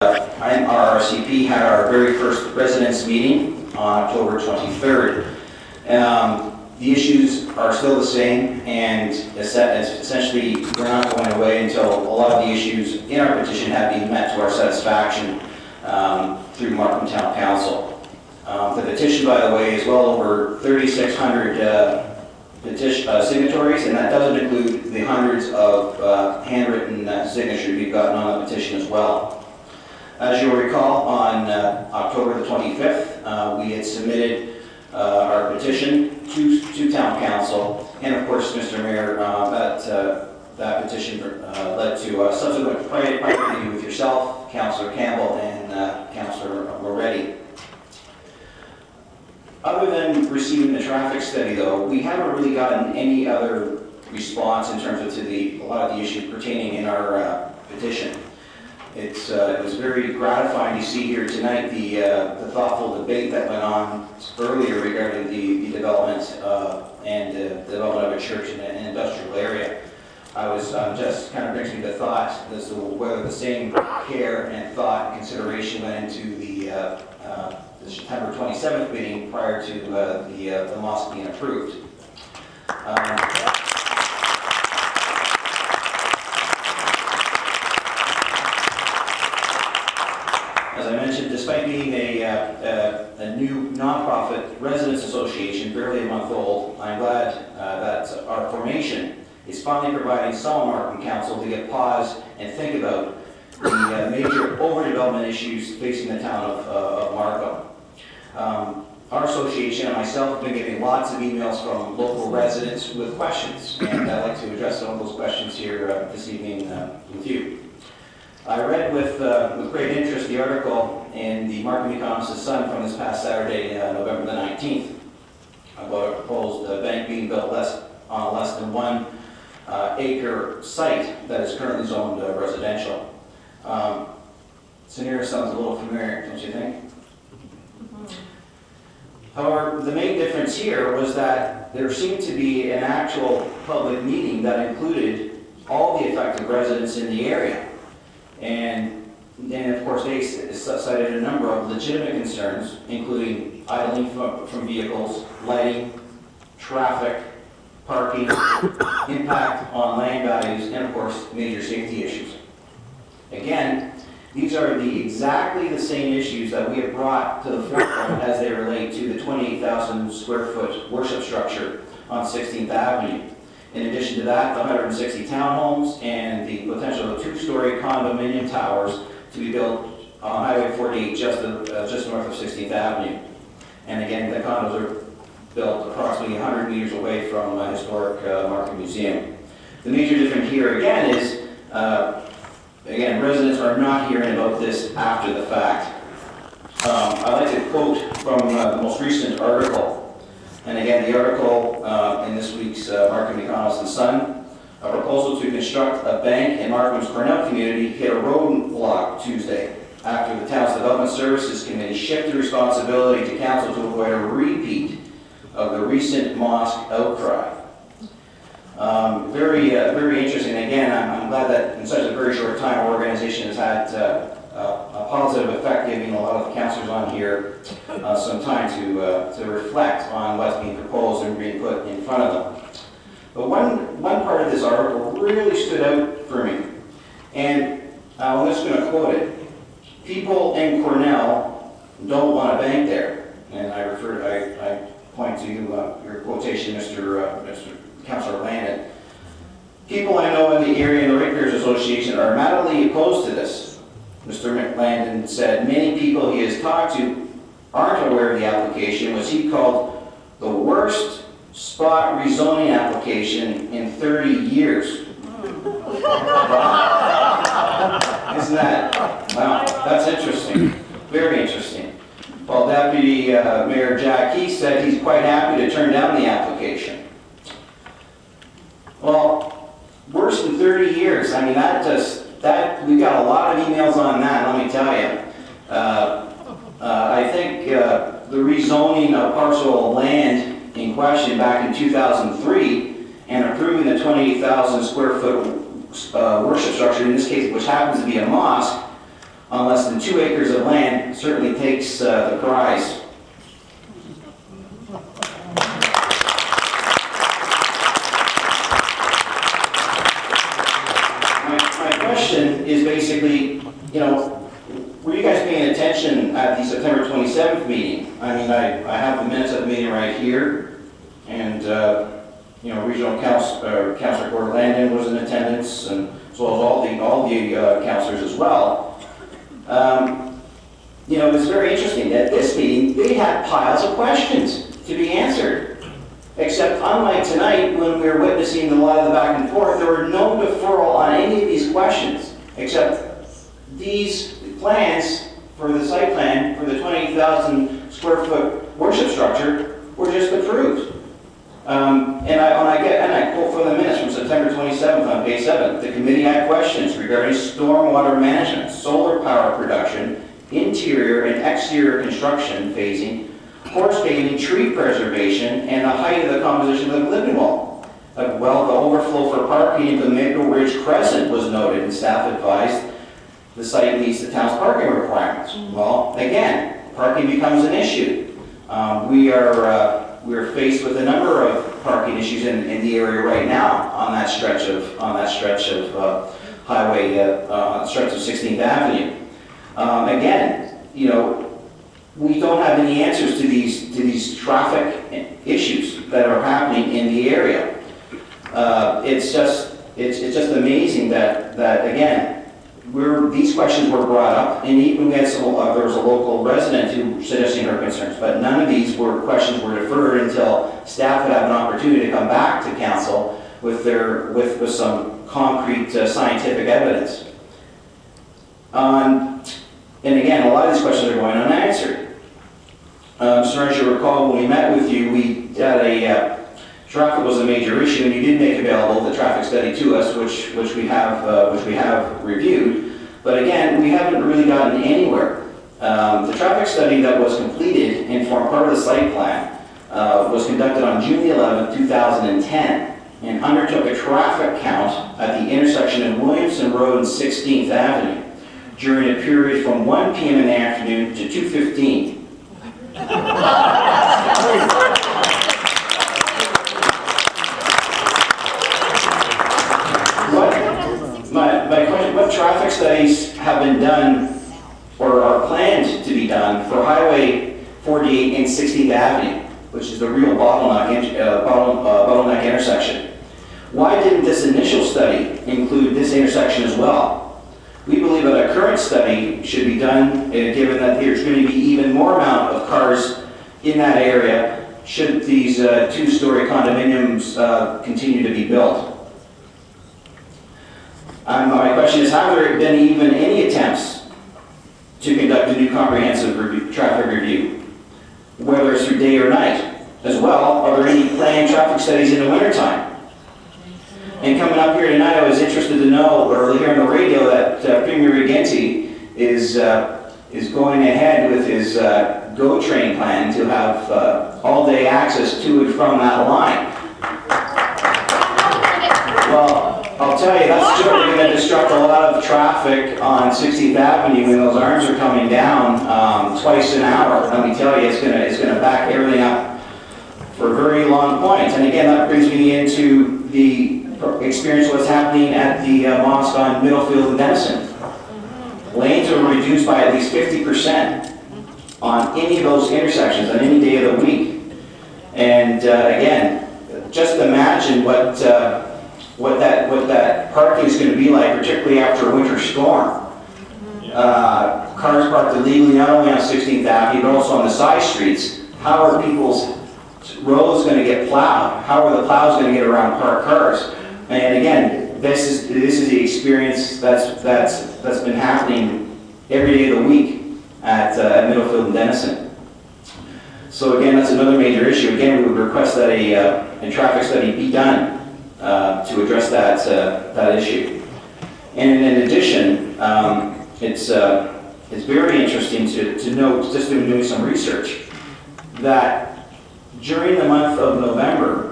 MRRCP had our very first residents meeting on October 23rd. The issues are still the same, and essentially we're not going away until a lot of the issues in our petition have been met to our satisfaction through Markham Town Council. The petition, by the way, is well over 3,600 signatories, and that doesn't include the hundreds of handwritten signatures we've gotten on the petition as well. As you'll recall, on October the 25th, we had submitted our petition to Town Council, and of course, Mr. Mayor, that petition led to a subsequent private meeting with yourself, Councillor Campbell, and Councillor Moretti. Other than receiving the traffic study, though, we haven't really gotten any other response in terms of a lot of the issues pertaining in our petition. It was very gratifying to see here tonight the thoughtful debate that went on earlier regarding the development and development of a church in an industrial area. I was just kind of brings me to thought as to whether the same care and thought and consideration went into the September 27th meeting prior to the mosque being approved. As I mentioned, despite being a new nonprofit residents association, barely a month old, I'm glad that our formation is finally providing some Markham Council to get pause and think about the major overdevelopment issues facing the town of Markham. Our association and myself have been getting lots of emails from local residents with questions, and I'd like to address some of those questions here this evening with you. I read with great interest the article in the Markham Economist's Sun from this past Saturday, November the 19th, about a proposed bank being built on a less than 1 acre site that is currently zoned residential. Scenario sounds a little familiar, don't you think? However, the main difference here was that there seemed to be an actual public meeting that included all the affected residents in the area. And then, of course, they cited a number of legitimate concerns, including idling from vehicles, lighting, traffic, parking, impact on land values, and of course, major safety issues. Again, these are exactly the same issues that we have brought to the forefront as they relate to the 28,000 square foot worship structure on 16th Avenue. In addition to that, the 160 townhomes and the potential of 2-story condominium towers to be built on Highway 48 just north of 16th Avenue. And again, the condos are built approximately 100 meters away from historic Markham Museum. The major difference here again is, again, residents are not hearing about this after the fact. I'd like to quote from the most recent article. And again, the article in this week's Markham Economist's Sun, a proposal to construct a bank in Markham's Cornell community hit a roadblock Tuesday after the town's Development Services Committee shifted responsibility to council to avoid a repeat of the recent mosque outcry. Very interesting. Again, I'm glad that in such a very short time our organization has had a positive effect, giving a lot of the councillors on here some time to reflect on what's being proposed and being put in front of them. But one part of this article really stood out for me, and I'm just going to quote it. People in Cornell don't want a bank there, and I point to your quotation, Mr. Councillor Landon. People I know in the area and the Ratepayers Association are madly opposed to this. Mr. Landon said many people he has talked to aren't aware of the application, which he called the worst spot rezoning application in 30 years. Isn't that, wow, that's interesting, very interesting. Well, Deputy Mayor Jack Key said he's quite happy to turn down the application. Well, worse than 30 years, I mean, we got a lot of emails on that, let me tell you. I think the rezoning of parcel of land in question back in 2003 and approving the 28,000 square foot worship structure, in this case, which happens to be a mosque, on less than 2 acres of land certainly takes the prize. My question is basically, you know, were you guys paying attention at the September 27th meeting? I mean, I have the minutes of the meeting right here, and you know, Regional Councilor Gordon Landon was in attendance, and as well as all the councilors as well. You know, it was very interesting that this meeting, they had piles of questions to be answered. Except unlike tonight, when we were witnessing a lot of the back and forth, there were no deferral on any of these questions, except these plans for the site plan for the 20,000 square foot worship structure were just approved. And I quote from the minutes from September 27th on page 7. The committee had questions regarding stormwater management, solar power production, interior and exterior construction phasing, course paving, tree preservation, and the height of the composition of the living wall. Well, the overflow for parking into Maple Ridge Crescent was noted, and staff advised the site meets the town's parking requirements. Well, again, parking becomes an issue. We are faced with a number of parking issues in the area right now on that stretch of highway, stretch of 16th Avenue. Again, you know, we don't have any answers to these traffic issues that are happening in the area. It's just amazing that again, these questions were brought up, and even we had there was a local resident who suggesting her concerns, but none of these questions were deferred until staff would have an opportunity to come back to council with some concrete scientific evidence. And again, a lot of these questions are going unanswered. Sir, as you recall, when we met with you, we had traffic was a major issue, and you did make available the traffic study to us, which we have reviewed. But again, we haven't really gotten anywhere. The traffic study that was completed and formed part of the site plan was conducted on June 11, 2010, and undertook a traffic count at the intersection of Williamson Road and 16th Avenue during a period from 1 p.m. in the afternoon to 2:15. My question, what traffic studies have been done or are planned to be done for Highway 48 and 16th Avenue, which is the real bottleneck intersection? Why didn't this initial study include this intersection as well? We believe that a current study should be done, given that there's going to be even more amount of cars in that area should these two-story condominiums continue to be built. My question is, have there been even any attempts to conduct a new comprehensive traffic review, whether it's through day or night? As well, are there any planned traffic studies in the wintertime? And coming up here tonight, I was interested to know, or hear on the radio, that Premier Regency is going ahead with his GO train plan to have all-day access to and from that line. Well, I'll tell you, that's certainly going to disrupt a lot of traffic on 16th Avenue when those arms are coming down twice an hour. Let me tell you, it's going to back everything up for very long points. And again, that brings me into the experience of what's happening at the mosque on Middlefield and Denison. Lanes are reduced by at least 50% on any of those intersections on any day of the week. And again, just imagine what that parking is going to be like, particularly after a winter storm. Cars parked illegally not only on 16th Avenue, but also on the side streets. How are people's roads going to get plowed? How are the plows going to get around parked cars? And again, this is the experience that's been happening every day of the week at Middlefield and Denison. So again, that's another major issue. Again, we would request that a traffic study be done to address that issue. And in addition, it's very interesting to note, just in doing some research, that during the month of November,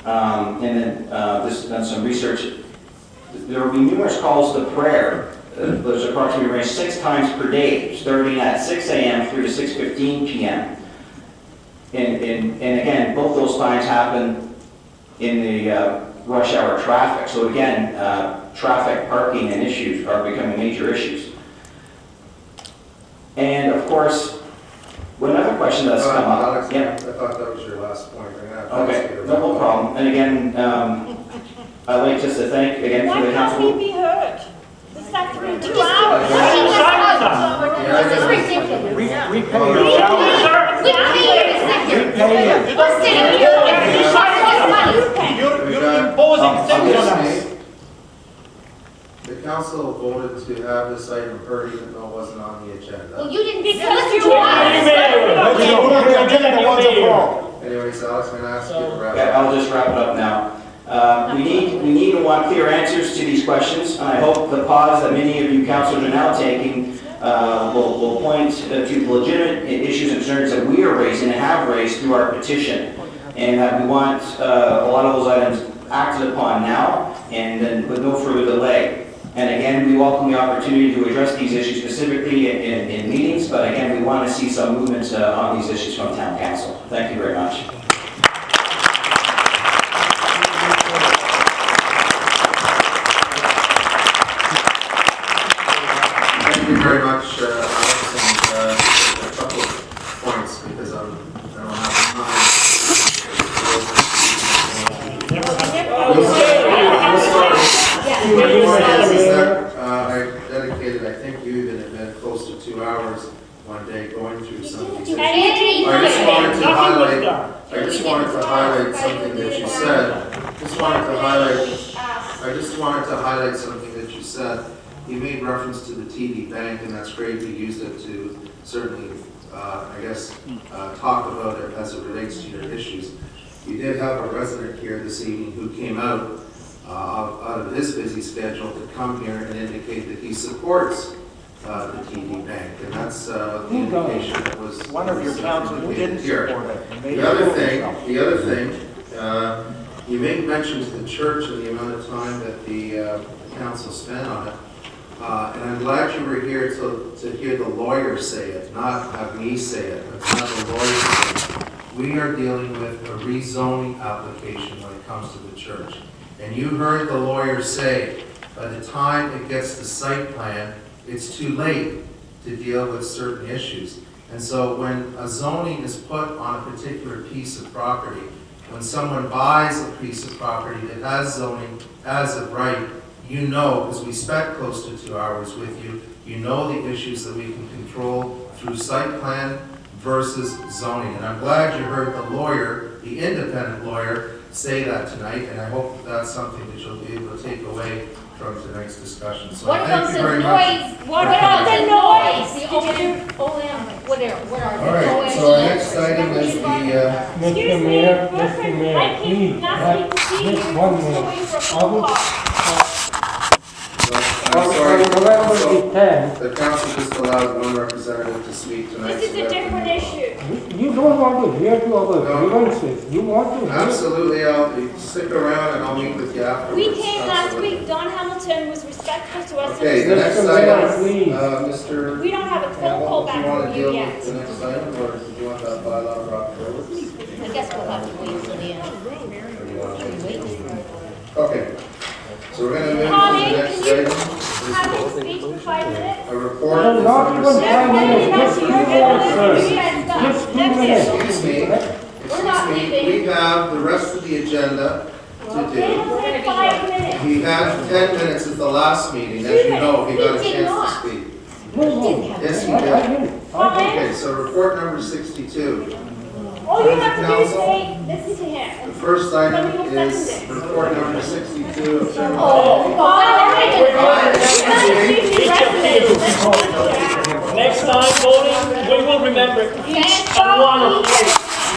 and then done some research, there will be numerous calls to prayer there's approximately arranged 6 times per day, starting at 6 a.m. through to 6:15 p.m. And again, both those times happen in the rush hour traffic. So again, traffic, parking, and issues are becoming major issues. And of course, another question that's come up. Alex, Yeah. I thought that was your last point. Okay, no problem. And again, I'd like just to thank again for the council. Why can't we be heard? It's like 2 hours. This is ridiculous. We pay We your salary. pay your executive. We pay you. We're sitting here and you charge us money. You're imposing things on us. The council voted to have this item heard even though it wasn't on the agenda. Well, you didn't because Because you you asked. Anyways, Alex, I'm going to ask you to wrap Okay, up. I'll just wrap it up now. We need and want clear answers to these questions, and I hope the pause that many of you councillors are now taking will point to the legitimate issues and concerns that we are raising and have raised through our petition, and that we want a lot of those items acted upon now and then with no further delay. And again, we welcome the opportunity to address these issues specifically in meetings, but again, we want to see some movement on these issues from town council. Thank you very much. Thank you very much, Alex, and a couple of points because I don't have time. I dedicated, I think you even admitted close to 2 hours one day going through some of these issues. I just wanted to highlight something that you said. I just wanted to highlight something that you said. You made reference to the TD Bank, and that's great. You used it to certainly, talk about it as it relates to your issues. You did have a resident here this evening who came out of his busy schedule to come here and indicate that he supports the TD Bank, and that's the indication that was One of your councilors who didn't support it. The other thing, you made mention to the church and the amount of time that the council spent on it. And I'm glad you were here to hear the lawyer say it, not have me say it. It's not the lawyer say it. We are dealing with a rezoning application when it comes to the church. And you heard the lawyer say, by the time it gets the site plan, it's too late to deal with certain issues. And so when a zoning is put on a particular piece of property, when someone buys a piece of property that has zoning as of right, you know, because we spent close to 2 hours with you, you know the issues that we can control through site plan versus zoning. And I'm glad you heard the lawyer, the independent lawyer, say that tonight, and I hope that that's something that you'll be able to take away from tonight's discussion. So What about thank you the very much. noise? What about the noise? The OM, what are All right, so our next item is the, Excuse me, Wilson, I keep not to see you going for a phone call. I'm sorry, November the 10th, the council just allowed one representative to speak tonight. This is a different issue. you don't want to hear to our grievances. You want to hear. Absolutely, I'll stick around and I'll meet with you afterwards. We came last Absolutely. week, Don Hamilton was respectful to us. Okay, the next Mr. Mayor, item, please. Mr. We don't have a phone Campbell, call do back you want from to you deal yet. with the next item, or do you want that bylaw brought forward? I guess we'll have to wait till the end. Okay, so we're going to move Tommy, to the next can you item. have me speak for 5 minutes? A report. No, not even 5 minutes, just 2 minutes, sir. Just 2 minutes. Excuse me, we have the rest of the agenda to Okay, do. let's take 5 minutes. He had 10 minutes at the last meeting, as you know, he got a He did chance to not. speak. No, Yes, he I did. didn't. Okay, so report number 62. All you have to do is say, listen to him. The first item is report number 62 of General. Oh, Next time voting, we will remember each and one of you.